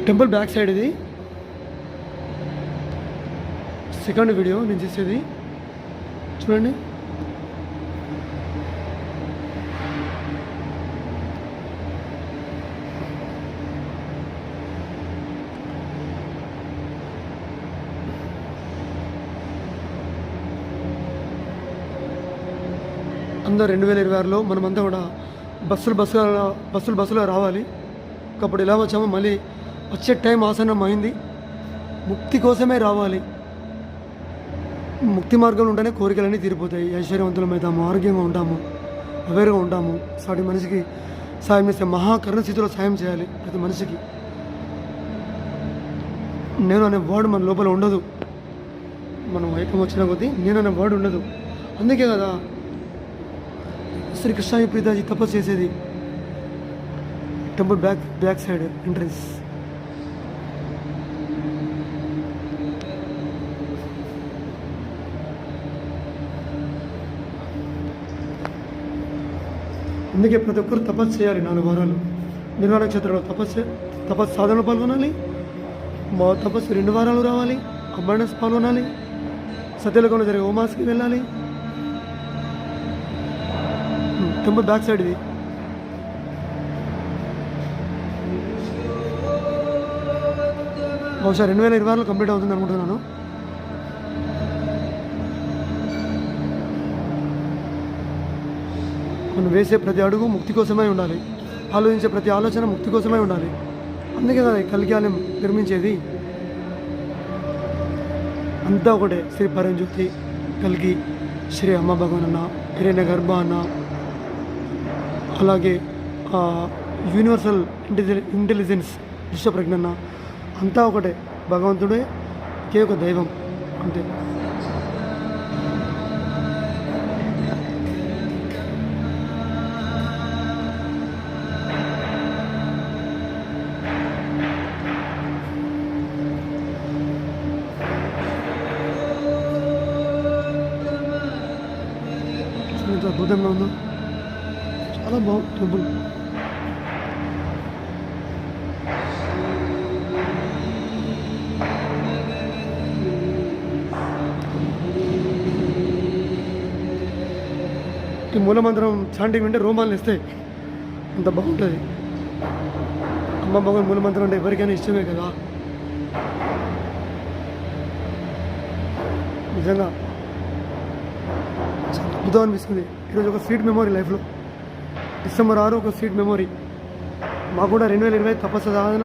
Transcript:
Temple back side ఇది second video నేను చేసేది చూడండి. అందరూ 2026లో మనమంతా కూడా బస్సులో రావాలి. ఒకప్పుడు ఎలా వచ్చామో మళ్ళీ వచ్చే టైం ఆసన్నం అయింది. ముక్తి కోసమే రావాలి. ముక్తి మార్గంలో ఉంటేనే కోరికలన్నీ తీరిపోతాయి. ఐశ్వర్యవంతులమవుతాము, ఆరోగ్యంగా ఉంటాము, అవేర్గా ఉంటాము. సాటి మనిషికి సాయం చేస్తే మహాకరుణ స్థితిలో సాయం చేయాలి ప్రతి మనిషికి. నేను అనే వర్డ్ మన లోపల ఉండదు. మనం ఐకం వచ్చిన కొద్దీ నేను అనే వర్డ్ ఉండదు. అందుకే కదా శ్రీ కృష్ణ ప్రీతాజీ తపస్సు చేసేది. Temple back side entrance. అందుకే ప్రతి ఒక్కరు తపస్సు చేయాలి. 4 వారాలు నిర్వాణ నక్షత్రంలో తపస్సు సాధనలో పాల్గొనాలి. మా తపస్సు 2 వారాలు రావాలి. అబాండెన్స్ పాల్గొనాలి. సత్యలోకంలో జరిగే హోమాస్కి వెళ్ళాలి. టెంపుల్ బ్యాక్ సైడ్ ఇది. బహుశా 2026లో కంప్లీట్ అవుతుంది అనుకుంటున్నాను. మనం వేసే ప్రతి అడుగు ముక్తి కోసమై ఉండాలి. ఆలోచించే ప్రతి ఆలోచన ముక్తి కోసమై ఉండాలి. అందుకే కదా కలికాలం నిర్మించేది. అంతా ఒకటే. శ్రీ పరంజ్యోతి, కల్కి, శ్రీ అమ్మ భగవాన్ అన్న, హిరణ్య గర్భ అన్న, అలాగే యూనివర్సల్ ఇంటెలిజెన్స్ విశ్వప్రజ్ఞ అన్న, అంతా ఒకటే. భగవంతుడే ఒకే ఒక దైవం అంతే. ఎంత అద్భుతంగా ఉందో, చాలా బాగుంది టెంపుల్. ఈ మూలమంత్రం చాంటింగ్ వింటే రోమాలు ఇస్తాయి. అంత బాగుంటుంది. అమ్మ భగవాన్ మూలమంత్రం అంటే ఎవరికైనా ఇష్టమే కదా. నిజంగా చాలా అద్భుతం అనిపిస్తుంది. ఈరోజు ఒక స్వీట్ మెమొరీ లైఫ్లో. డిసెంబర్ 6 ఒక స్వీట్ మెమొరీ. మాకు కూడా 2025 తపస్సు సాధన